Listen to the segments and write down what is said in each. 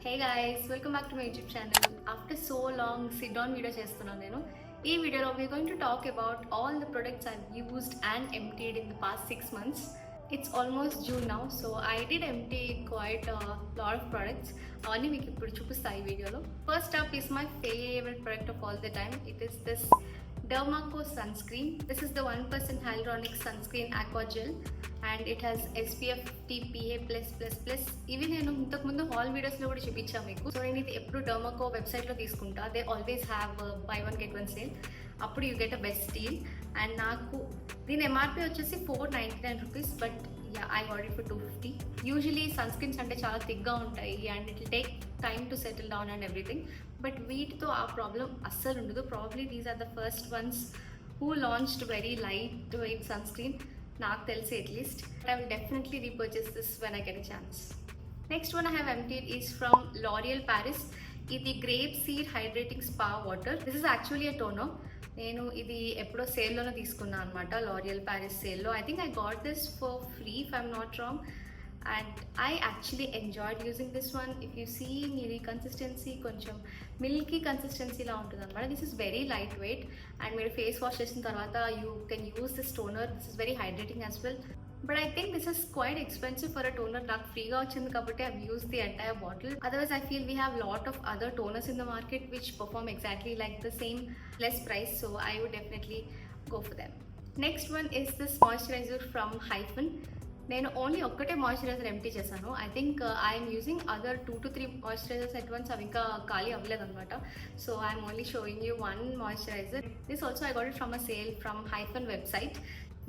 Hey guys, welcome back to my YouTube channel. After so long, sit down video చేస్తున్నాను నేను. ఈ వీడియోలో we're going to talk about all the products I've used and emptied in the past 6 months. It's almost June now, so I did empty quite a lot of products. అవన్నీ మీకు ఇప్పుడు చూపిస్తా ఈ వీడియోలో. First up is my favorite product of all the time. It is this Dermaco sunscreen. This is the 1% hyaluronic sunscreen aqua gel and it has SPF 50 PA+++. ఇవి నేను ఇంతకుముందు hall వీడియోస్లో కూడా చూపించాను మీకు. సో నేను ఇది ఎప్పుడు డర్మాకో వెబ్సైట్లో తీసుకుంటా. They always have buy 1 get 1 sale. అప్పుడు you get a best deal. And నాకు దీని ఎంఆర్పి వచ్చేసి ₹499, but I got it for $250. Usually sunscreens అంటే చాలా థిక్గా ఉంటాయి and it will take time to settle down and everything. But వీటితో ఆ ప్రాబ్లం అస్సలు ఉండదు. Probably these are the first ones who launched very light weight sunscreen, నాకు తెలిసి at least. I will definitely repurchase this when I get a chance. Next one I have emptied is from L'Oreal Paris. ఇది grape seed hydrating spa water. This is actually a toner. నేను ఇది ఎప్పుడో సేల్లోనే తీసుకున్నాను అనమాట, L'Oreal Paris సేల్లో. I think I got this for free if I'm not wrong. And I actually enjoyed using this one. If you see మీరు ఈ consistency కొంచెం మిల్కీ కన్సిస్టెన్సీలా ఉంటుంది అనమాట. This is very light weight and మీరు face wash చేసిన తర్వాత you can use this toner. This is very hydrating as well. But I think this is quite expensive for a toner. నాకు ఫ్రీగా వచ్చింది కాబట్టి I've used the entire bottle. Otherwise I feel we have lot of other toners in the market which perform exactly like the same, less price, so I would definitely go for them. Next one is this moisturizer from Hyphen. నేను only ఒక్కటే moisturiser empty చేశాను. I think I'm using other 2 to 3 moisturisers at once. అవి ఇంకా ఖాళీ అవ్వలేదు అనమాట. So I'm only showing you one moisturiser. This also I got it from a sale from Hyphen website.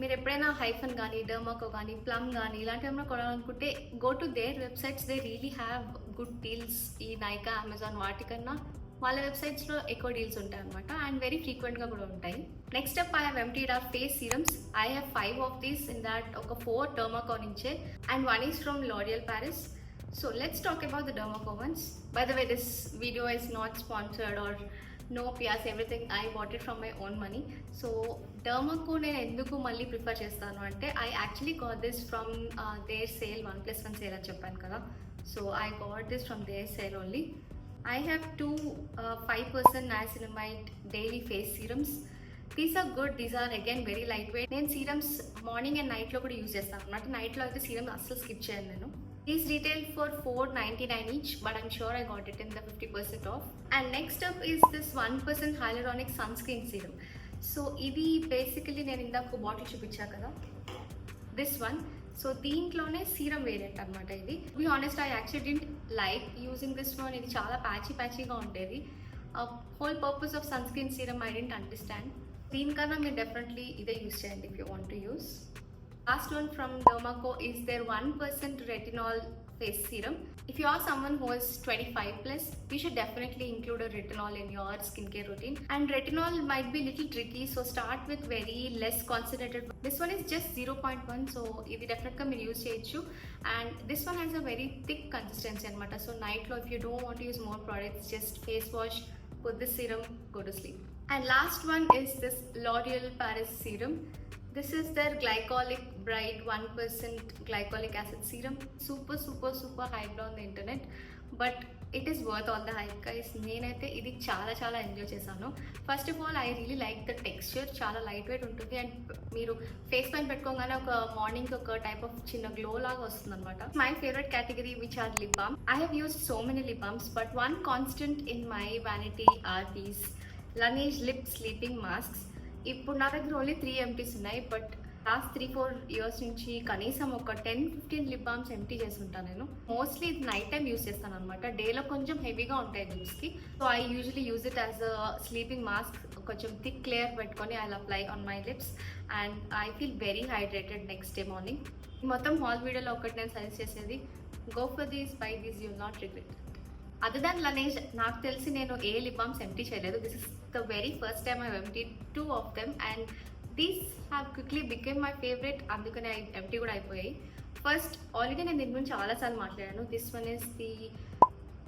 మీరు ఎప్పుడైనా హైఫన్ కానీ డర్మాకో కానీ ప్లమ్ కానీ ఇలాంటివి ఏమైనా కొనాలనుకుంటే go to their websites. They really have good deals. ఈ నైకా, అమెజాన్ వాటికన్నా వాళ్ళ వెబ్సైట్స్లో ఎక్కువ డీల్స్ ఉంటాయి అనమాట అండ్ వెరీ ఫ్రీక్వెంట్గా కూడా ఉంటాయి. Next up I have emptied our face serums. I have 5 of these. In that ఒక 4 డర్మాకో నుంచే and 1 is from L'Oreal Paris. So let's talk about the Dermaco ones. By the way, this video is not sponsored or no PRs, everything I bought it from my own money. So Dermaco నేను ఎందుకు మళ్ళీ prefer చేస్తాను అంటే I actually got this from their sale, 1+1 sale అని చెప్పాను కదా. So I got this from their sale only. I have 2 5% niacinamide daily face serums. These are good. These are again very lightweight. నేను serums morning and నైట్లో కూడా use చేస్తాను అన్నమాట. నైట్లో అయితే సీరమ్స్ అస్సలు స్కిప్ చేయను నేను. These retail for $4.99 each, but I'm sure I got it in the 50% off. And next up is this 1% hyaluronic sunscreen serum. So ఇది బేసికలీ నేను ఇందాక బాటిల్ చూపించా కదా, దిస్ వన్. సో దీంట్లోనే సీరం వేరియంట్ అనమాట ఇది. To be honest I actually didn't like using this one. ఇది చాలా ప్యాచీగా ఉండేది. Whole purpose of sunscreen serum I didn't understand. దీనికన్నా మీరు డెఫినెట్లీ ఇదే యూజ్ చేయండి if you want to use. Last one from Dermaco is their 1% retinol face serum. If you are someone who is 25+, you should definitely include a retinol in your skincare routine. And retinol might be little tricky, so start with very less concentrated. This one is just 0.1, so ఇది definitely మీరు use చేయొచ్చు. And this one has a very thick consistency అనమాట. So night lo if you don't want to use more products, just face wash, put this serum, go to sleep. And last one is this L'Oreal Paris serum. This is their Glycolic Bright 1% glycolic acid serum. Super hyped on the internet, but it is worth all the hype guys. నేనైతే ఇది చాలా enjoy చేశాను. First of all I really like the texture. చాలా light weight ఉంటుంది and మీరు face పైన పెట్టుకోగానే ఒక morning ఒక టైప్ ఆఫ్ చిన్న గ్లో లాగా వస్తుంది అనమాట. My favourite category which are lip balm. I have used so many lip balms, but one constant in my vanity are these Laneige lip sleeping masks. ఇప్పుడు నా దగ్గర ఓన్లీ 3 ఎంటీస్ ఉన్నాయి, but last 3-4 years నుంచి కనీసం ఒక 10-15 లిప్ బామ్స్ ఎంటీ చేసి ఉంటాను నేను. మోస్ట్లీ ఇది నైట్ టైం యూస్ చేస్తాను అనమాట. డేలో కొంచెం హెవీగా ఉంటాయి లిప్స్కి. So I usually use it as a sleeping mask. కొంచెం థిక్ లేయర్ పెట్టుకొని I apply on my lips and I feel very hydrated next day morning. మొత్తం హాల్ వీడియోలో ఒకటి నేను సజెస్ట్ చేసేది, go for these, buy these, you will not regret. Other than Laneige నాకు తెలిసి నేను ఏ లిప్ బామ్స్ ఎంటీ చేయలేదు. This is the very first time I emptied 2 of them and these have quickly became my favourite. అందుకని empty కూడా అయిపోయాయి. First already నేను దీని గురించి చాలాసార్లు మాట్లాడాను. This one is the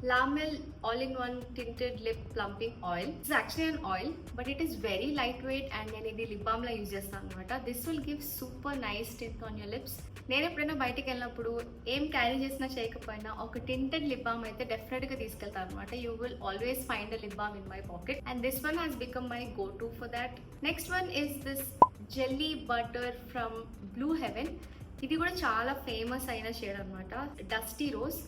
Lamel all-in-one tinted lip plumping oil. It's actually an oil, but it is very lightweight and నేను ఇది లిప్ బామ్ లా యూజ్ చేస్తాను అనమాట. This will give super nice tint on your lips. నేను ఎప్పుడైనా బయటకు వెళ్ళినప్పుడు ఏం carry చేసినా చేయకపోయినా ఒక టింటెడ్ లిప్ బామ్ అయితే డెఫినెట్గా తీసుకెళ్తాను అనమాట. You will always find a lip balm in my pocket and this one has become my go to for that. Next one is this jelly butter from Blue Heaven. ఇది కూడా చాలా famous అయిన shade అనమాట, dusty rose.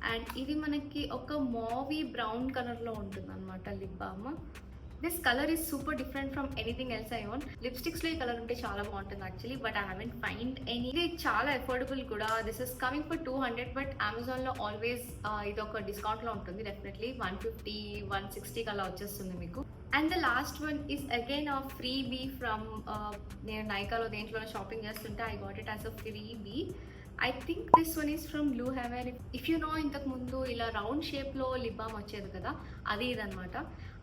And ఇది మనకి ఒక మావీ brown కలర్లో ఉంటుంది అనమాట lip balm. This colour is super different from anything else I own. లిప్స్టిక్స్లో ఈ కలర్ ఉంటే చాలా బాగుంటుంది actually, but I haven't find any. ఇది చాలా అఫోర్డబుల్ కూడా. This is coming for 200, but అమెజాన్లో ఆల్వేస్ ఇది ఒక డిస్కౌంట్లో ఉంటుంది డెఫినెట్లీ. 150, 160 అలా వచ్చేస్తుంది మీకు. And the last one is again a freebie from, నేను నైకాలో దేంట్లో షాపింగ్ చేస్తుంటే I got it as a freebie. I think this one is from Blue Heaven. If you know, ఇంతకు ముందు ఇలా రౌండ్ షేప్లో లిప్ బామ్ వచ్చేది కదా, అది ఇదనమాట.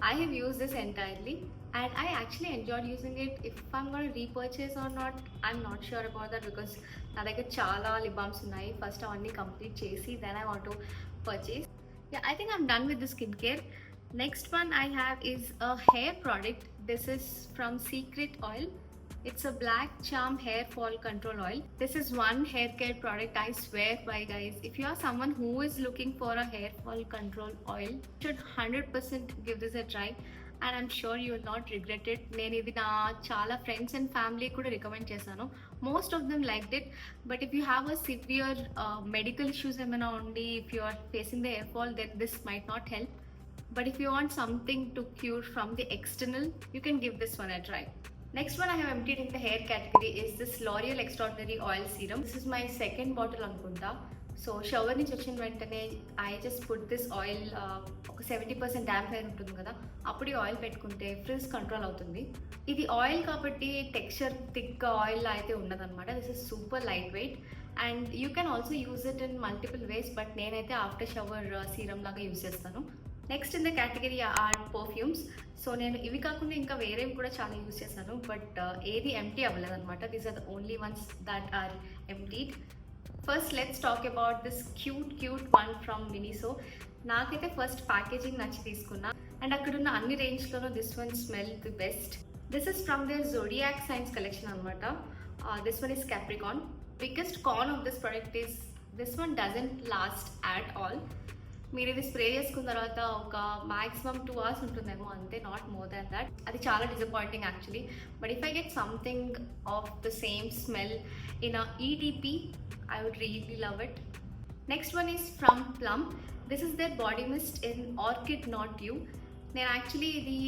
I have use this entirely and I actually enjoyed using it. If I'm gonna repurchase or not, I'm not sure about that, because నా దగ్గర చాలా లిప్ బామ్స్ ఉన్నాయి. ఫస్ట్ అవన్నీ కంప్లీట్ చేసి then I want to purchase. I think I'm done with the skin care. Next one I have is a hair product. This is from Secret Oil. It's a black charm hair fall control oil. This is one hair care product I swear by, guys. If you are someone who is looking for a hair fall control oil, you should 100% give this a try and I'm sure you will not regret it. నేను ఇది నా చాలా friends and family కూడా recommend చేశాను. Most of them liked it. But if you have a severe medical issues ఏమైనా ఉండి, if you are facing the hair fall, then this might not help. But if you want something to cure from the external, you can give this one a try. Next one I have emptied in the hair category is this L'Oreal Extraordinary Oil Serum. This is my second bottle anukunta. So shower నుంచి వచ్చిన వెంటనే I just put this oil, ఒక 70% dam hair ఉంటుంది కదా, అప్పుడు ఈ oil పెట్టుకుంటే fridge control అవుతుంది. ఇది ఆయిల్ కాబట్టి టెక్స్చర్ థిక్ ఆయిల్ అయితే ఉండదన్నమాట. This is super light weight and you can also use it in multiple ways, but నేనైతే ఆఫ్టర్ షవర్ సీరం లాగా యూజ్ చేస్తాను. Next in the category are perfumes. So నేను ఇవి కాకుండా ఇంకా వేరేవి కూడా చాలా యూజ్ చేశాను, బట్ ఏది ఎంటీ అవ్వలేదు అనమాట. These are the only ones that are emptied. First let's talk about this cute one from Miniso. నాకైతే ఫస్ట్ ప్యాకేజింగ్ నచ్చి తీసుకున్నా అండ్ అక్కడున్న అన్ని రేంజ్లోనూ this one smell the best. This is from their zodiac signs collection అనమాట. This one is Capricorn. Biggest con of this product is this one doesn't last at all. మీరు ఇది spray చేసుకున్న తర్వాత ఒక మ్యాక్సిమం 2 hours ఉంటుందేమో అంతే, not more than that. అది చాలా disappointing actually. But if I get something of the same smell in a EDP, I would really love it. Next one is from Plum. This is their body mist in Orchid Not You. నేను actually ఇది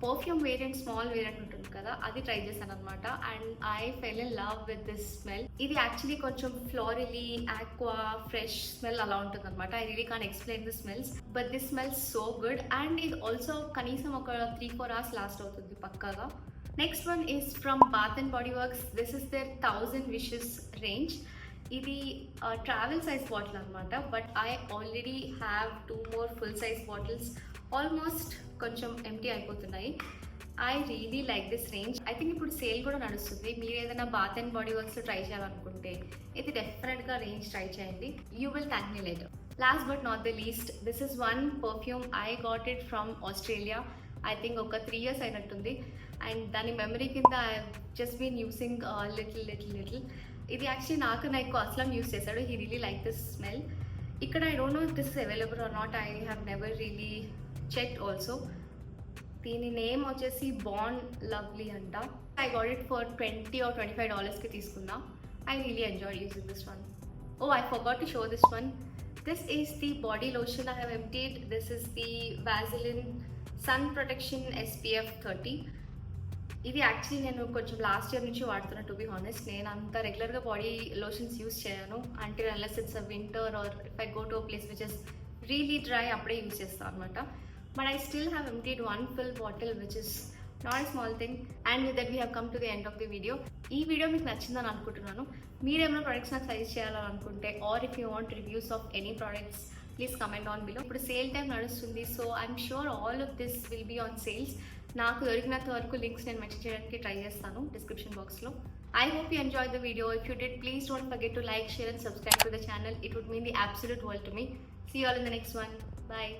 perfume variant, small variant ఉంటుంది కదా, అది try చేశాను అనమాట and I fell in love with this smell. ఇది actually కొంచెం florally, aqua, fresh smell అలా ఉంటుంది అనమాట. I really can explain the smells, but this smells so good and ఇది ఆల్సో కనీసం ఒక 3-4 hours లాస్ట్ అవుతుంది పక్కాగా. Next one is from Bath and Body Works. This is their 1000 Wishes range. ఇది travel size bottle అనమాట, but I already have 2 more full size bottles. Almost కొంచెం empty అయిపోతున్నాయి. I really like this range. I think ఇప్పుడు sale కూడా నడుస్తుంది. మీరు ఏదైనా Bath and Body Works try చేయాలనుకుంటే ఇది డెఫినెట్గా రేంజ్ ట్రై చేయండి. You will thank me later. Last but not the least, this is one perfume I got it from Australia. I think ఒక 3 years అయినట్టుంది అండ్ దాని మెమరీ కింద I just been using little. ఇది యాక్చువల్లీ నాకు Aslam use చేశాడు. He really like this smell. ఇక్కడ I don't know if this is available or not. I have never really checked also. దీని నేమ్ వచ్చేసి బాండ్ లవ్లీ అంట. I got it for $20 or $25కి తీసుకున్నా. I really enjoy using this one. Oh, I forgot to show this one. This is the body lotion I have emptied. This is the Vaseline Sun Protection SPF 30. ఇది actually నేను కొంచెం last year నుంచి వాడుతున్నా. To be honest, నేను అంత రెగ్యులర్గా body lotions use చేయను until unless it's a winter or if I go to a place which is really dry, అప్పుడే యూస్ చేస్తాను అనమాట. But I still have emptied 1 full bottle, which is not a small thing. And with that we have come to the end of the video. ఈ video మీకు నచ్చిందని అనుకుంటున్నాను. మీరు ఏమైనా products నాకు సజెస్ట్ చేయాలనుకుంటే or if you want reviews of any products, please comment on below. ఇప్పుడు sale time నడుస్తుంది, so I'm sure all of this will be on sales. నాకు దొరికినంత వరకు లింక్స్ నేను మెన్షన్ చేయడానికి ట్రై చేస్తాను డిస్క్రిప్షన్ బాక్స్లో. I hope you enjoyed the video. If you did, please don't forget to like, share and subscribe to the channel. It would mean the absolute world to me. See you all in the next one. Bye.